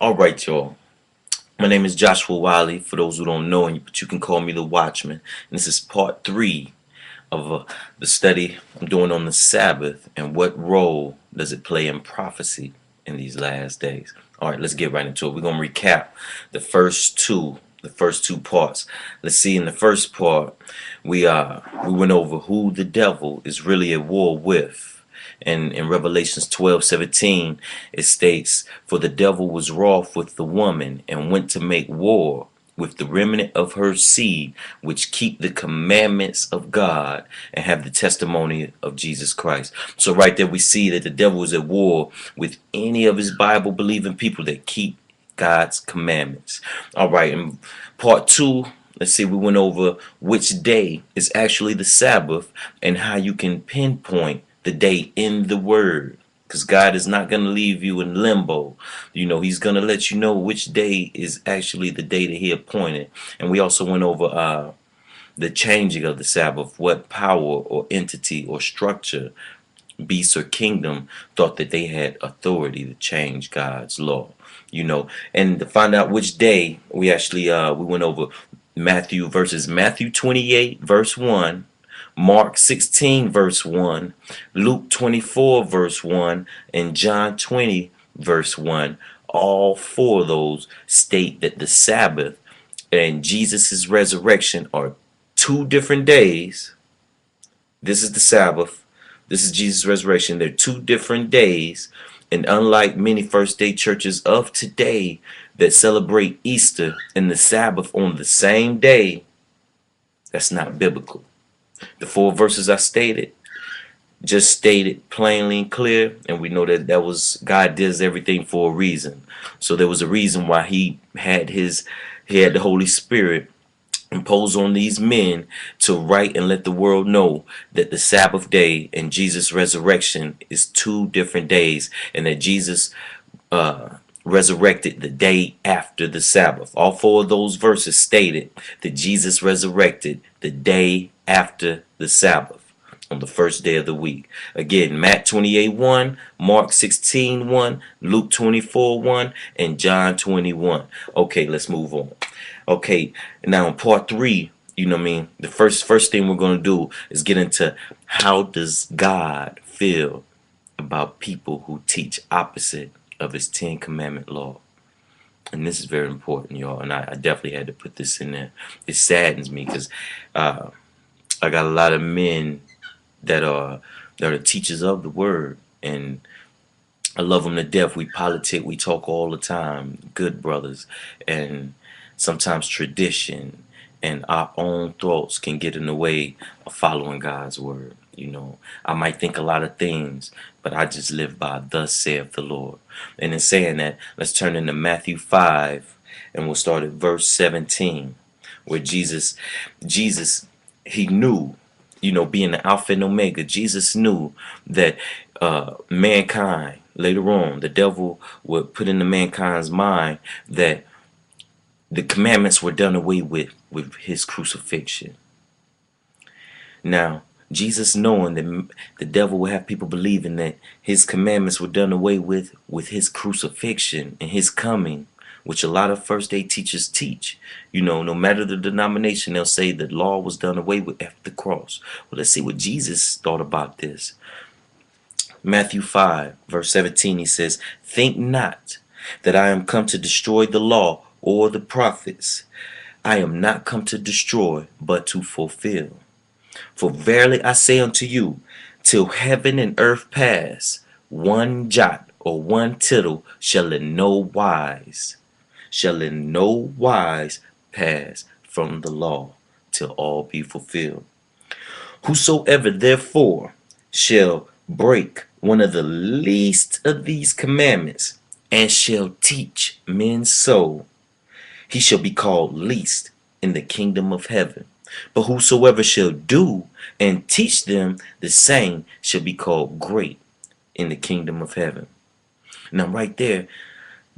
All right, y'all. My name is Joshua Wiley. For those who don't know, but you can call me the Watchman. And this is part three of the study I'm doing on the Sabbath and what role does it play in prophecy in these last days. All right, let's get right into it. We're gonna recap the first two parts. Let's see. In the first part, we went over who the devil is really at war with. And in Revelations 12:17, it states, "For the devil was wroth with the woman and went to make war with the remnant of her seed, which keep the commandments of God and have the testimony of Jesus Christ." So right there we see that the devil is at war with any of his Bible believing people that keep God's commandments. All right, in part two, let's see, we went over which day is actually the Sabbath and how you can pinpoint the day in the Word. Because God is not going to leave you in limbo. He's going to let you know which day is actually the day that He appointed. And we also went over the changing of the Sabbath, what power or entity or structure, beast or kingdom, thought that they had authority to change God's law. And to find out which day, we went over Matthew 28 verse 1, Mark 16 verse 1, Luke 24 verse 1, and John 20 verse 1. All four of those state that the Sabbath and Jesus' resurrection are two different days. This is the Sabbath. This is Jesus' resurrection. They're two different days. And unlike many first day churches of today that celebrate Easter and the Sabbath on the same day, that's not biblical. The four verses I stated just stated plainly and clear, and we know that was God does everything for a reason. So there was a reason why he had the Holy Spirit impose on these men to write and let the world know that the Sabbath day and Jesus' resurrection is two different days, and that Jesus resurrected the day after the Sabbath. All four of those verses stated that Jesus resurrected the day after the Sabbath on the first day of the week. Again, Matt 28:1, Mark 16:1, Luke 24:1, and John 21. Okay, let's move on. Okay, now in part three, the first thing we're going to do is get into how does God feel about people who teach opposite of His Ten Commandment law. And this is very important, y'all, and I definitely had to put this in there. It saddens me because I got a lot of men that are teachers of the word, and I love them to death. We politic, we talk all the time, good brothers, and sometimes tradition and our own thoughts can get in the way of following God's word. I might think a lot of things, but I just live by thus saith the Lord. And in saying that, let's turn into Matthew 5, and we'll start at verse 17, where Jesus, He knew, being the Alpha and Omega, Jesus knew that mankind, later on, the devil would put into mankind's mind that the commandments were done away with His crucifixion. Now, Jesus, knowing that the devil would have people believing that His commandments were done away with His crucifixion and His coming, which a lot of first day teachers teach. No matter the denomination, they'll say that law was done away with after the cross. Well, let's see what Jesus thought about this. Matthew 5, verse 17, He says, "Think not that I am come to destroy the law or the prophets. I am not come to destroy, but to fulfill. For verily I say unto you, till heaven and earth pass, one jot or one tittle shall in no wise pass from the law, till all be fulfilled. Whosoever therefore shall break one of the least of these commandments, and shall teach men so, he shall be called least in the kingdom of heaven. But whosoever shall do and teach them, the same shall be called great in the kingdom of heaven." Now right there,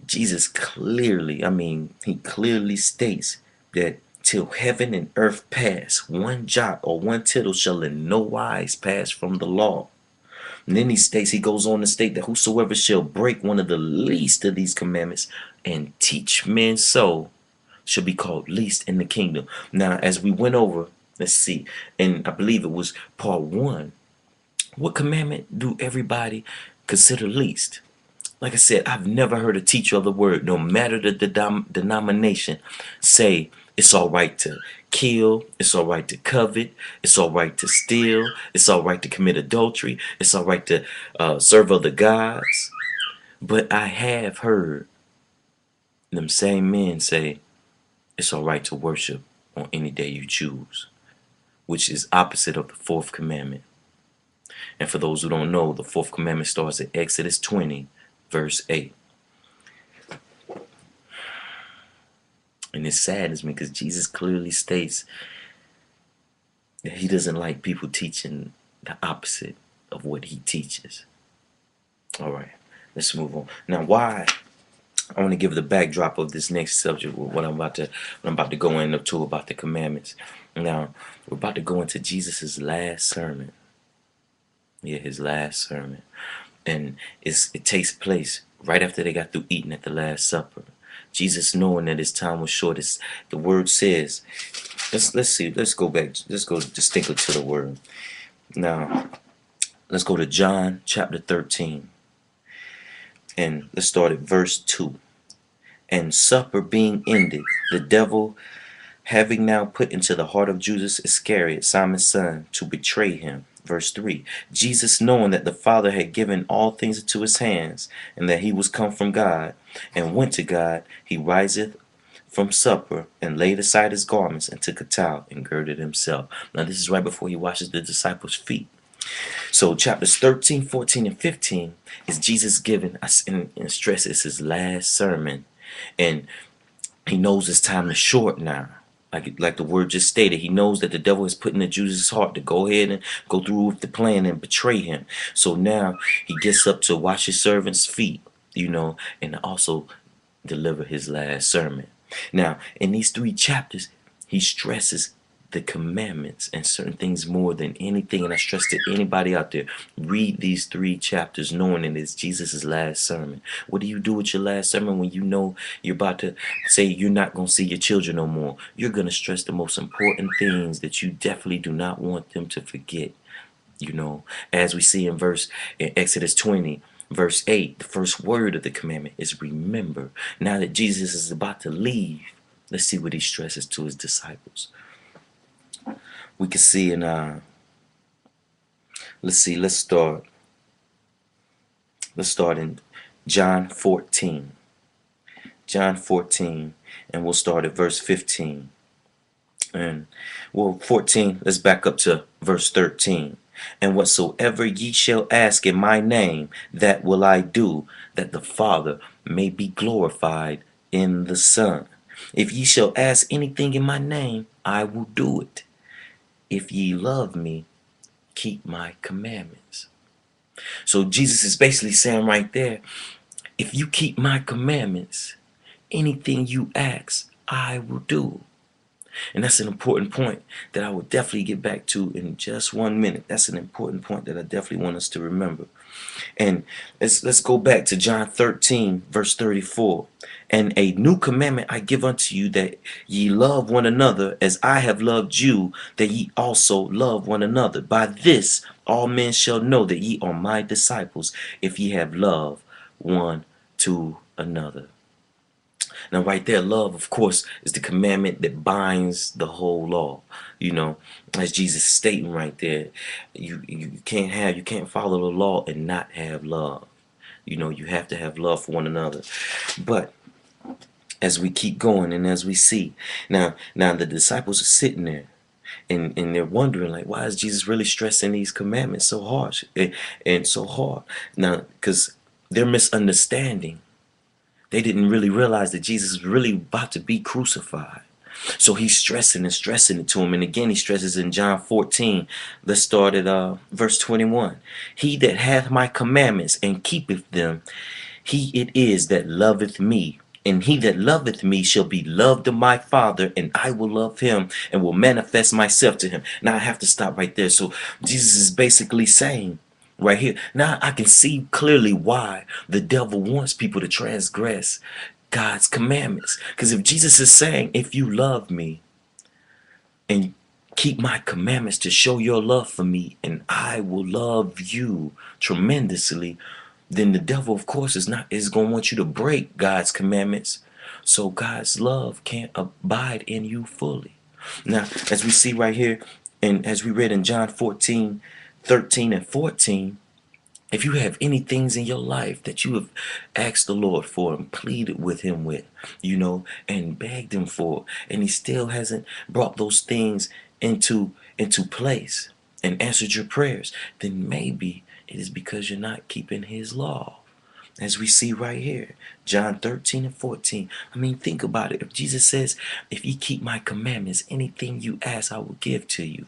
Jesus He clearly states that till heaven and earth pass, one jot or one tittle shall in no wise pass from the law. And then he goes on to state that whosoever shall break one of the least of these commandments and teach men so shall be called least in the kingdom. Now, as we went over, let's see, and I believe it was part one. What commandment do everybody consider least? Like I said, I've never heard a teacher of the word, no matter the denomination, say it's all right to kill, it's all right to covet, it's all right to steal, it's all right to commit adultery, it's all right to serve other gods. But I have heard them same men say it's all right to worship on any day you choose, which is opposite of the fourth commandment. And for those who don't know, the fourth commandment starts at Exodus 20, verse 8. And it saddens me because Jesus clearly states that he doesn't like people teaching the opposite of what he teaches. All right, let's move on. Now, why? I want to give the backdrop of this next subject, what I'm about to go into about the commandments. Now, we're about to go into Jesus's last sermon. Yeah, his last sermon. And it takes place right after they got through eating at the Last Supper. Jesus, knowing that his time was short, as the word says. Let's go back. Let's go distinctly to the word. Now, let's go to John chapter 13. And let's start at verse 2. And supper being ended, the devil having now put into the heart of Judas Iscariot, Simon's son, to betray him. Verse 3. Jesus, knowing that the Father had given all things into his hands, and that he was come from God, and went to God, he riseth from supper, and laid aside his garments, and took a towel, and girded himself. Now this is right before he washes the disciples' feet. So chapters 13, 14, and 15 is Jesus giving us, and stresses his last sermon. And he knows his time is short now. Like the word just stated, he knows that the devil is putting in Judas' heart to go ahead and go through with the plan and betray him. So now he gets up to wash his servants' feet, and also deliver his last sermon. Now, in these 3 chapters, he stresses the commandments and certain things more than anything. And I stress to anybody out there, read these 3 chapters knowing it is Jesus' last sermon. What do you do with your last sermon when you know you're about to say you're not going to see your children no more? You're going to stress the most important things that you definitely do not want them to forget. As we see in Exodus 20, verse 8, the first word of the commandment is remember. Now that Jesus is about to leave, let's see what he stresses to his disciples. We can see in let's start in John 14. John 14, and we'll start at verse 15. And 14, let's back up to verse 13. And whatsoever ye shall ask in my name, that will I do, that the Father may be glorified in the Son. If ye shall ask anything in my name, I will do it. If ye love me, keep my commandments. So Jesus is basically saying right there, if you keep my commandments, anything you ask, I will do. And that's an important point that I will definitely get back to in just 1 minute. That's an important point that I definitely want us to remember. And let's go back to John 13, verse 34. And a new commandment I give unto you, that ye love one another as I have loved you, that ye also love one another. By this all men shall know that ye are my disciples, if ye have love one to another. Now right there, love, of course, is the commandment that binds the whole law. As Jesus is stating right there, you can't follow the law and not have love. You have to have love for one another. But as we keep going and as we see, now the disciples are sitting there and they're wondering, like, why is Jesus really stressing these commandments so harsh and so hard? Now, because they're misunderstanding. They didn't really realize that Jesus is really about to be crucified. So he's stressing it to him. And again, he stresses in John 14. Let's start at verse 21. He that hath my commandments and keepeth them, he it is that loveth me. And he that loveth me shall be loved of my Father, and I will love him and will manifest myself to him. Now I have to stop right there. So Jesus is basically saying right here. Now I can see clearly why the devil wants people to transgress God's commandments. Because if Jesus is saying, if you love me and keep my commandments to show your love for me, and I will love you tremendously, then the devil, of course, is going to want you to break God's commandments, so God's love can't abide in you fully. Now, as we see right here, and as we read in John 14:13 and 14, if you have any things in your life that you have asked the Lord for and pleaded with him with, and begged him for, and he still hasn't brought those things into place and answered your prayers, then maybe it is because you're not keeping his law. As we see right here, John 13 and 14. I mean, think about it. If Jesus says, if you keep my commandments, anything you ask, I will give to you.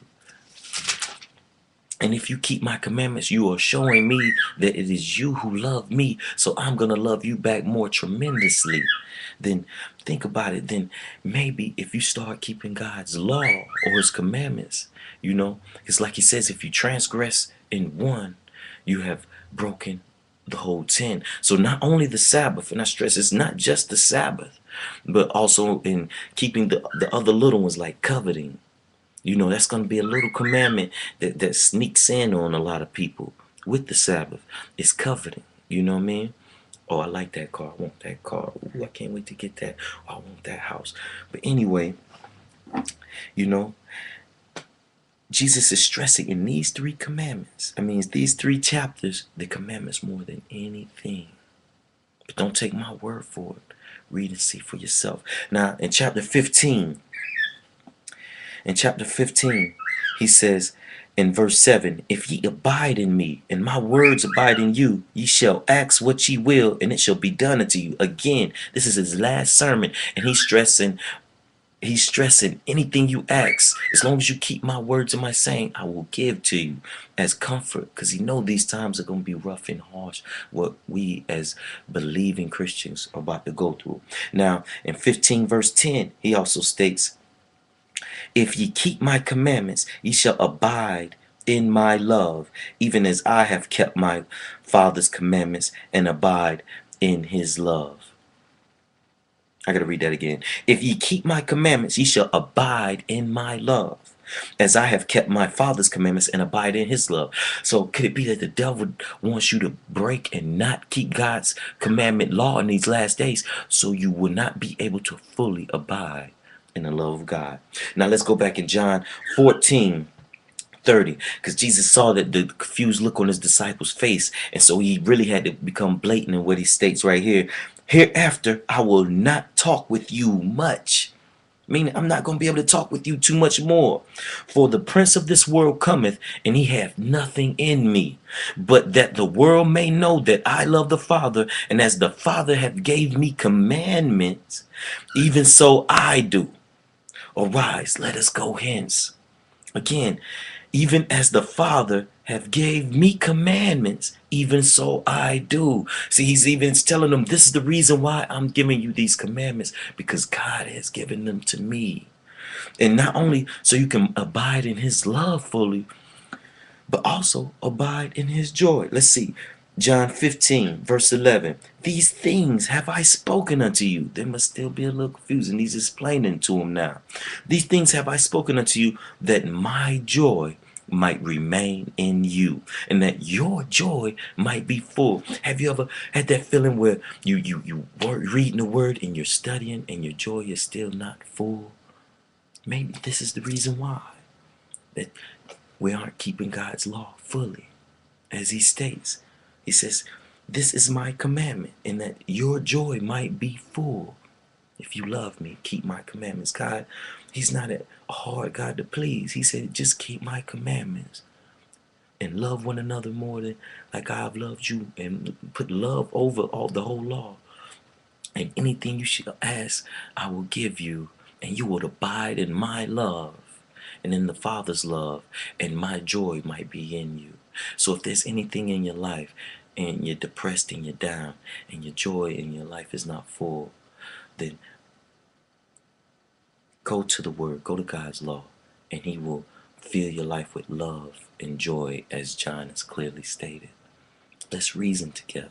And if you keep my commandments, you are showing me that it is you who love me. So I'm going to love you back more tremendously. Then think about it. Then maybe if you start keeping God's law or his commandments, it's like he says, if you transgress in one, you have broken the whole 10. So not only the Sabbath, and I stress it's not just the Sabbath, but also in keeping the other little ones like coveting. That's going to be a little commandment that sneaks in on a lot of people with the Sabbath. It's coveting. You know what I mean? Oh, I like that car. I want that car. Ooh, I can't wait to get that. Oh, I want that house. But anyway, Jesus is stressing in these three commandments. I mean, these three chapters, the commandments more than anything. But don't take my word for it. Read and see for yourself. Now, in chapter 15, he says in verse 7, if ye abide in me, and my words abide in you, ye shall ask what ye will, and it shall be done unto you. Again, this is his last sermon, and he's stressing anything you ask, as long as you keep my words and my saying, I will give to you as comfort, because he know these times are going to be rough and harsh, what we as believing Christians are about to go through. Now, in 15 verse 10, he also states, if ye keep my commandments, ye shall abide in my love, even as I have kept my Father's commandments and abide in his love. I gotta read that again. If ye keep my commandments, ye shall abide in my love, as I have kept my Father's commandments and abide in his love. So could it be that the devil wants you to break and not keep God's commandment law in these last days, so you will not be able to fully abide in the love of God? Now let's go back in John 14:30, because Jesus saw that the confused look on his disciples' face, and so he really had to become blatant in what he states right here. Hereafter I will not talk with you much, meaning I'm not going to be able to talk with you too much more, for the prince of this world cometh, and he hath nothing in me, but that the world may know that I love the Father, and as the Father hath gave me commandments, even so I do. Arise, let us go hence. Again, even as the Father have gave me commandments, even so I do. See, he's even telling them, this is the reason why I'm giving you these commandments, because God has given them to me. And not only so you can abide in his love fully, but also abide in his joy. Let's see. John 15, verse 11. These things have I spoken unto you. They must still be a little confusing. He's explaining to them now. These things have I spoken unto you, that my joy might remain in you, and that your joy might be full. Have you ever had that feeling where you were reading the word and you're studying and your joy is still not full? Maybe this is the reason why, that we aren't keeping God's law fully. As he states, he says, this is my commandment, and that your joy might be full. If you love me, keep my commandments. God, he's not a hard God to please. He said, just keep my commandments and love one another more than like I've loved you, and put love over all the whole law. And anything you shall ask, I will give you, and you will abide in my love and in the Father's love, and my joy might be in you. So if there's anything in your life and you're depressed and you're down and your joy in your life is not full, then go to the word, go to God's law, and he will Fill your life with love and joy, as John has clearly stated. Let's reason together.